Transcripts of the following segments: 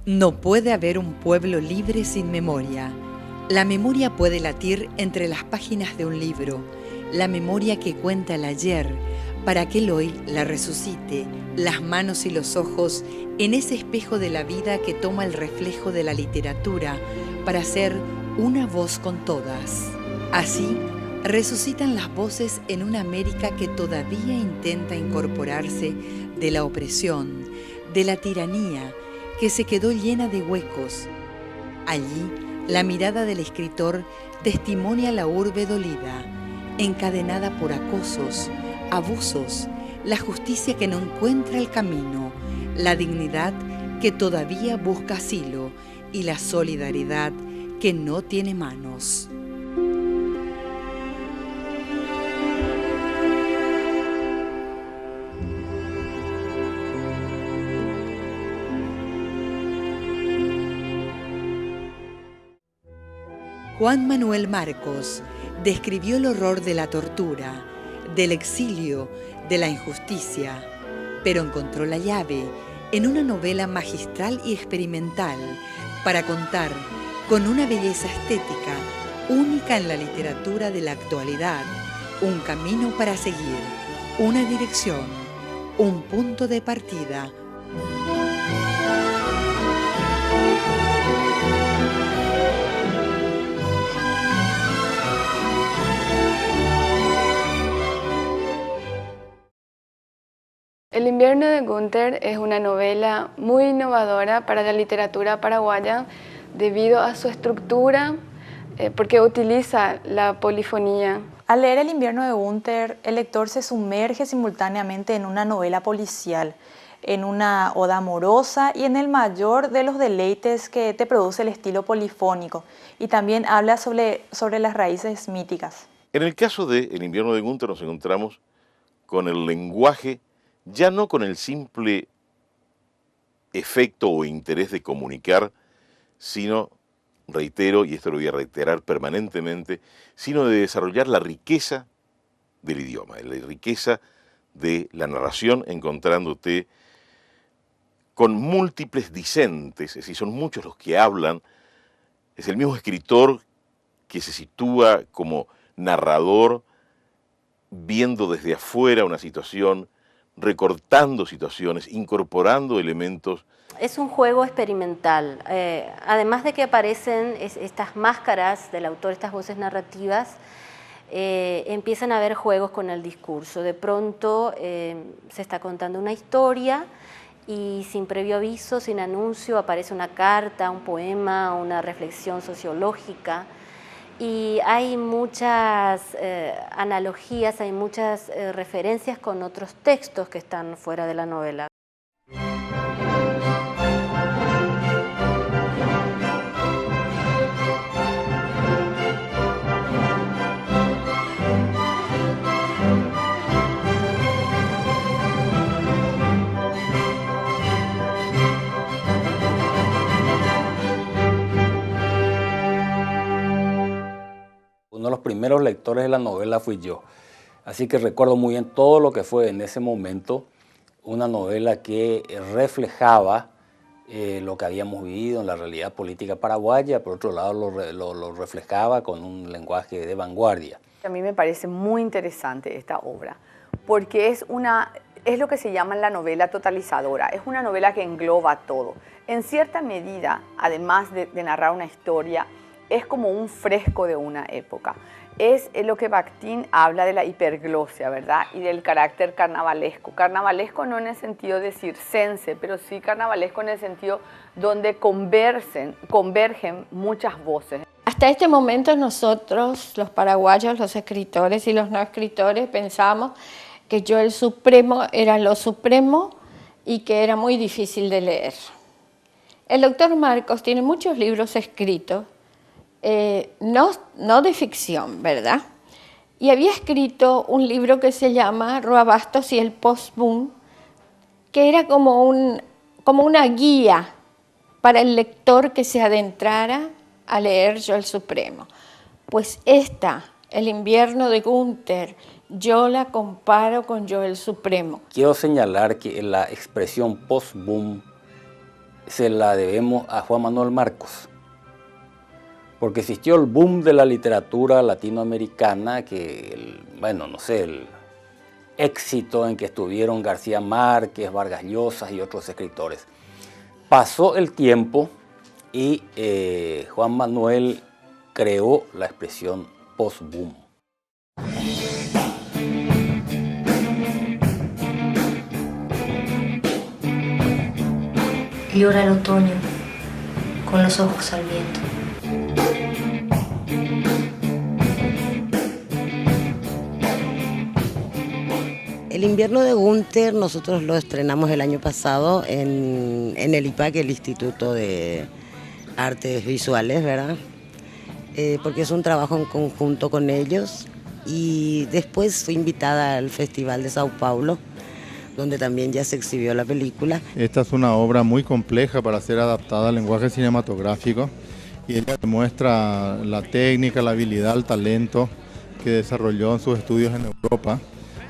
No puede haber un pueblo libre sin memoria. La memoria puede latir entre las páginas de un libro, la memoria que cuenta el ayer, para que el hoy la resucite, las manos y los ojos en ese espejo de la vida que toma el reflejo de la literatura para ser una voz con todas. Así, resucitan las voces en una América que todavía intenta incorporarse de la opresión, de la tiranía, que se quedó llena de huecos. Allí, la mirada del escritor testimonia la urbe dolida, encadenada por acosos, abusos, la justicia que no encuentra el camino, la dignidad que todavía busca asilo y la solidaridad que no tiene manos. Juan Manuel Marcos describió el horror de la tortura, del exilio, de la injusticia, pero encontró la llave en una novela magistral y experimental para contar con una belleza estética única en la literatura de la actualidad, un camino para seguir, una dirección, un punto de partida. El invierno de Günther es una novela muy innovadora para la literatura paraguaya debido a su estructura, porque utiliza la polifonía. Al leer El invierno de Günther, el lector se sumerge simultáneamente en una novela policial, en una oda amorosa y en el mayor de los deleites que te produce el estilo polifónico, y también habla sobre las raíces míticas. En el caso de El invierno de Günther nos encontramos con el lenguaje, ya no con el simple efecto o interés de comunicar, sino, reitero, y esto lo voy a reiterar permanentemente, sino de desarrollar la riqueza del idioma, la riqueza de la narración, encontrándote con múltiples discentes, es decir, son muchos los que hablan, es el mismo escritor que se sitúa como narrador, viendo desde afuera una situación, recortando situaciones, incorporando elementos. Es un juego experimental, además de que aparecen estas máscaras del autor, estas voces narrativas, empiezan a haber juegos con el discurso. De pronto se está contando una historia y sin previo aviso, sin anuncio, aparece una carta, un poema, una reflexión sociológica. Y hay muchas analogías, hay muchas referencias con otros textos que están fuera de la novela. Uno de los primeros lectores de la novela fui yo, así que recuerdo muy bien todo lo que fue en ese momento una novela que reflejaba lo que habíamos vivido en la realidad política paraguaya, por otro lado lo reflejaba con un lenguaje de vanguardia. A mí me parece muy interesante esta obra, porque es lo que se llama la novela totalizadora, es una novela que engloba todo. En cierta medida, además de narrar una historia, es como un fresco de una época. Es lo que Bakhtin habla de la hiperglosia, ¿verdad? Y del carácter carnavalesco. Carnavalesco no en el sentido de circense, pero sí carnavalesco en el sentido donde convergen muchas voces. Hasta este momento nosotros, los paraguayos, los escritores y los no escritores, pensamos que Joel Supremo era lo supremo y que era muy difícil de leer. El doctor Marcos tiene muchos libros escritos, no de ficción, ¿verdad? Y había escrito un libro que se llama Roa Bastos y el Post-Boom, que era como una guía para el lector que se adentrara a leer Joel Supremo. Pues El invierno de Günther, yo la comparo con Joel Supremo. Quiero señalar que la expresión post-boom se la debemos a Juan Manuel Marcos, porque existió el boom de la literatura latinoamericana, que, bueno, no sé, el éxito en que estuvieron García Márquez, Vargas Llosa y otros escritores. Pasó el tiempo y Juan Manuel creó la expresión post-boom. Llora el otoño con los ojos al viento. El invierno de Gunther nosotros lo estrenamos el año pasado en el IPAC, el Instituto de Artes Visuales, ¿verdad? Porque es un trabajo en conjunto con ellos, y después fui invitada al Festival de Sao Paulo, donde también ya se exhibió la película. Esta es una obra muy compleja para ser adaptada al lenguaje cinematográfico, y ella demuestra la técnica, la habilidad, el talento que desarrolló en sus estudios en Europa,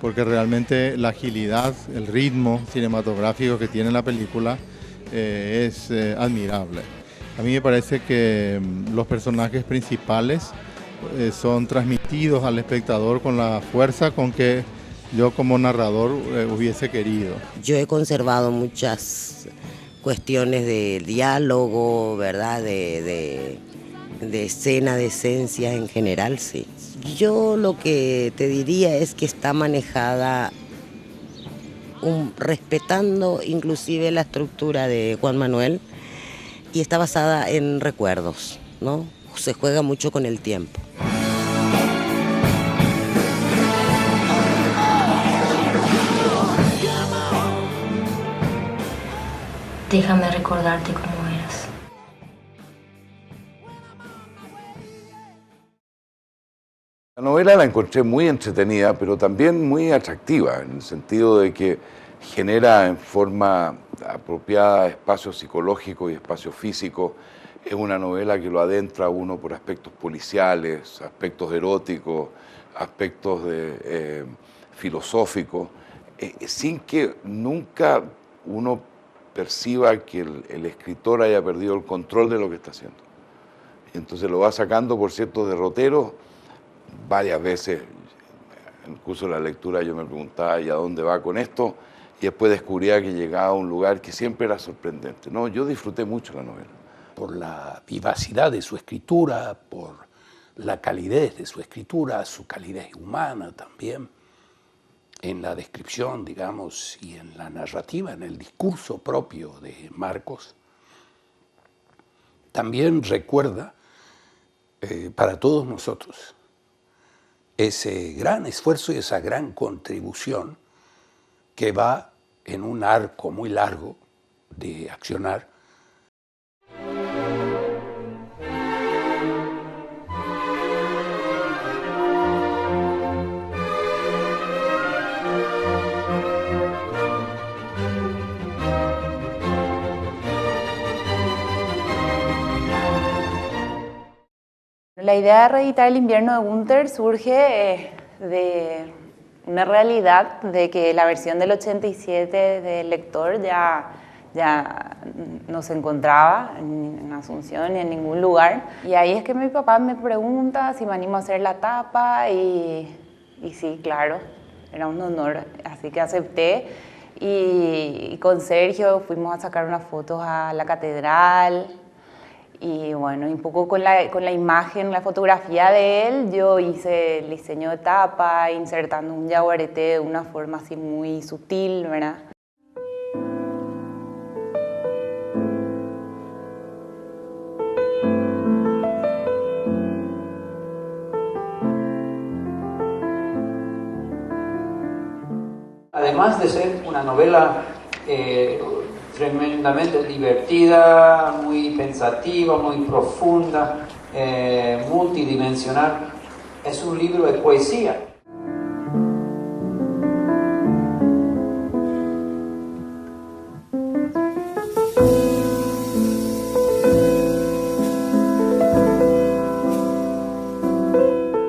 porque realmente la agilidad, el ritmo cinematográfico que tiene la película es admirable. A mí me parece que los personajes principales son transmitidos al espectador con la fuerza con que yo como narrador hubiese querido. Yo he conservado muchas cuestiones de diálogo, ¿verdad? De escena, de esencia en general, sí. Yo lo que te diría es que está manejada respetando inclusive la estructura de Juan Manuel, y está basada en recuerdos, ¿no? Se juega mucho con el tiempo. Déjame recordarte cómo eras. La novela la encontré muy entretenida, pero también muy atractiva, en el sentido de que genera en forma apropiada espacio psicológico y espacio físico. Es una novela que lo adentra a uno por aspectos policiales, aspectos eróticos, aspectos filosóficos, sin que nunca uno perciba que el escritor haya perdido el control de lo que está haciendo. Y entonces lo va sacando por ciertos derroteros. Varias veces en el curso de la lectura yo me preguntaba, ¿y a dónde va con esto? Y después descubría que llegaba a un lugar que siempre era sorprendente. No, yo disfruté mucho la novela. Por la vivacidad de su escritura, por la calidez de su escritura, su calidez humana también, en la descripción, digamos, y en la narrativa, en el discurso propio de Marcos. También recuerda para todos nosotros ese gran esfuerzo y esa gran contribución que va en un arco muy largo de accionar. La idea de reeditar El invierno de Gunther surge de una realidad de que la versión del 87 del lector ya no se encontraba en Asunción ni en ningún lugar. Y ahí es que mi papá me pregunta si me animo a hacer la tapa y sí, claro, era un honor, así que acepté. Y con Sergio fuimos a sacar unas fotos a la catedral. Y bueno, y un poco con la imagen, la fotografía de él, yo hice el diseño de tapa, insertando un yaguareté de una forma así muy sutil, ¿verdad? Además de ser una novela tremendamente divertida, muy pensativa, muy profunda, multidimensional. Es un libro de poesía.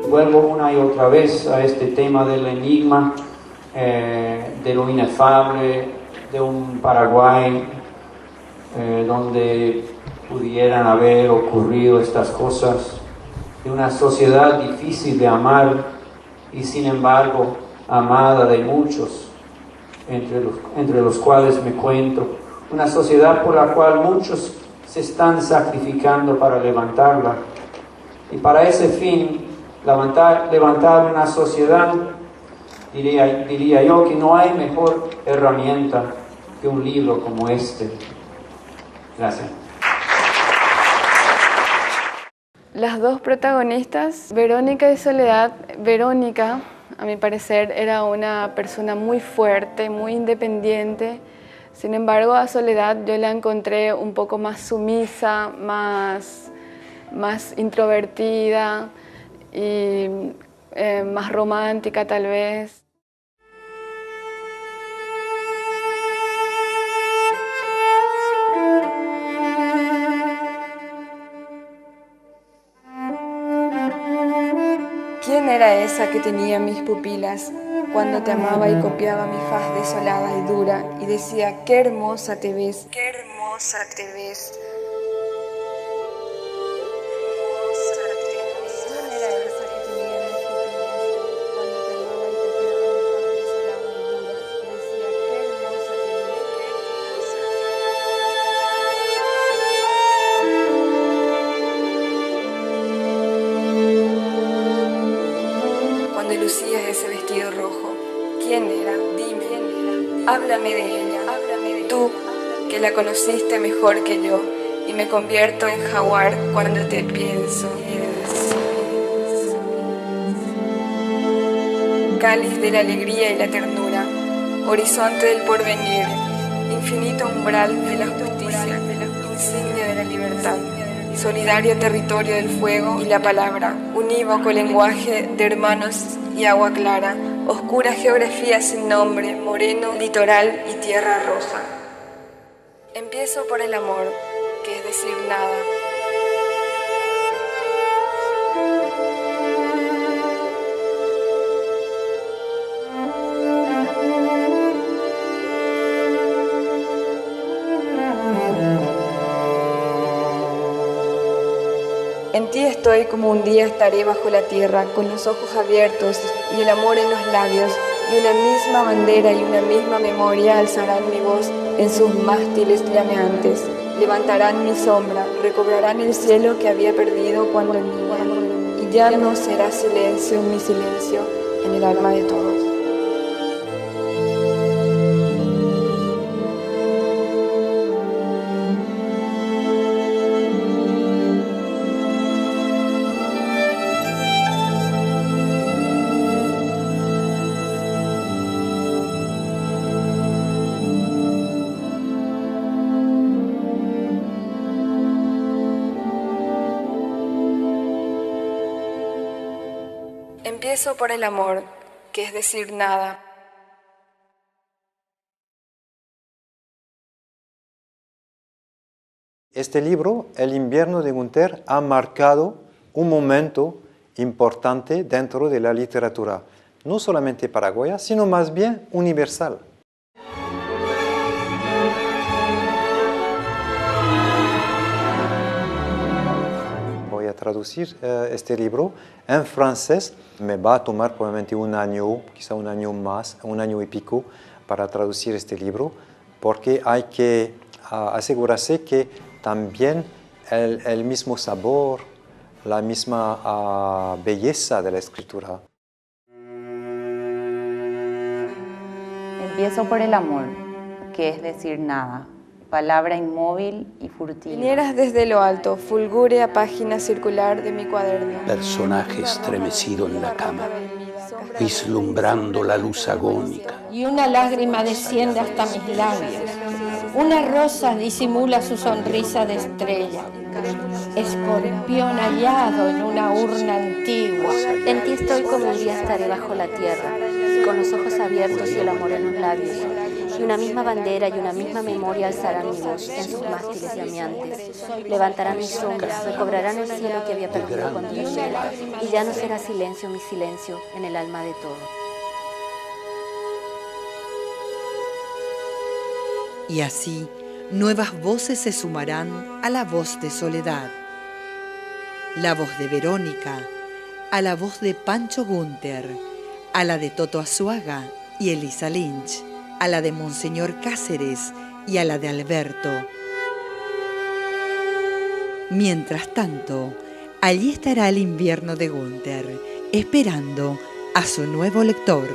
Vuelvo una y otra vez a este tema del enigma, de lo inefable, de un Paraguay donde pudieran haber ocurrido estas cosas, de una sociedad difícil de amar y sin embargo amada de muchos, entre los cuales me cuento, una sociedad por la cual muchos se están sacrificando para levantarla. Y para ese fin, levantar una sociedad, diría yo que no hay mejor herramienta que un libro como este. Gracias. Las dos protagonistas, Verónica y Soledad. Verónica, a mi parecer, era una persona muy fuerte, muy independiente. Sin embargo, a Soledad yo la encontré un poco más sumisa, más introvertida y más romántica tal vez. ¿Quién era esa que tenía mis pupilas cuando te amaba y copiaba mi faz desolada y dura y decía, qué hermosa te ves, qué hermosa te ves? Lucías ese vestido rojo. ¿Quién era? Dime. Háblame de ella. Tú, que la conociste mejor que yo, y me convierto en jaguar cuando te pienso. Cáliz de la alegría y la ternura, horizonte del porvenir, infinito umbral de la justicia, insignia de la libertad. Solidario territorio del fuego y la palabra, unívoco lenguaje de hermanos y agua clara, oscura geografía sin nombre, moreno, litoral y tierra rosa. Empiezo por el amor, que es decir nada. En ti estoy como un día estaré bajo la tierra, con los ojos abiertos y el amor en los labios, y una misma bandera y una misma memoria alzarán mi voz en sus mástiles llameantes. Levantarán mi sombra, recobrarán el cielo que había perdido cuando niña, y ya no será silencio mi silencio en el alma de todos. Empiezo por el amor, que es decir nada. Este libro, El invierno de Gunther, ha marcado un momento importante dentro de la literatura, no solamente paraguaya, sino más bien universal. Voy a traducir este libro en francés. Me va a tomar probablemente un año, quizá un año más, un año y pico, para traducir este libro, porque hay que asegurarse que también el mismo sabor, la misma belleza de la escritura. Empiezo por el amor, que es decir nada. Palabra inmóvil y furtiva. Vinieras desde lo alto, fulgúrea página circular de mi cuaderno. Personaje estremecido en la cama, vislumbrando la luz agónica. Y una lágrima desciende hasta mis labios. Una rosa disimula su sonrisa de estrella. Escorpión hallado en una urna antigua. En ti estoy como un día estaré bajo la tierra, con los ojos abiertos y el amor en los labios. Y una misma bandera y una misma memoria alzarán mi voz en sus mástiles llameantes. Levantarán mis sombras, recobrarán el cielo que había perdido cuando yo llegara. Y ya no será silencio mi silencio en el alma de todos. Y así, nuevas voces se sumarán a la voz de Soledad, la voz de Verónica, a la voz de Pancho Gunther, a la de Toto Azuaga y Elisa Lynch, a la de Monseñor Cáceres y a la de Alberto. Mientras tanto, allí estará el invierno de Gunther, esperando a su nuevo lector.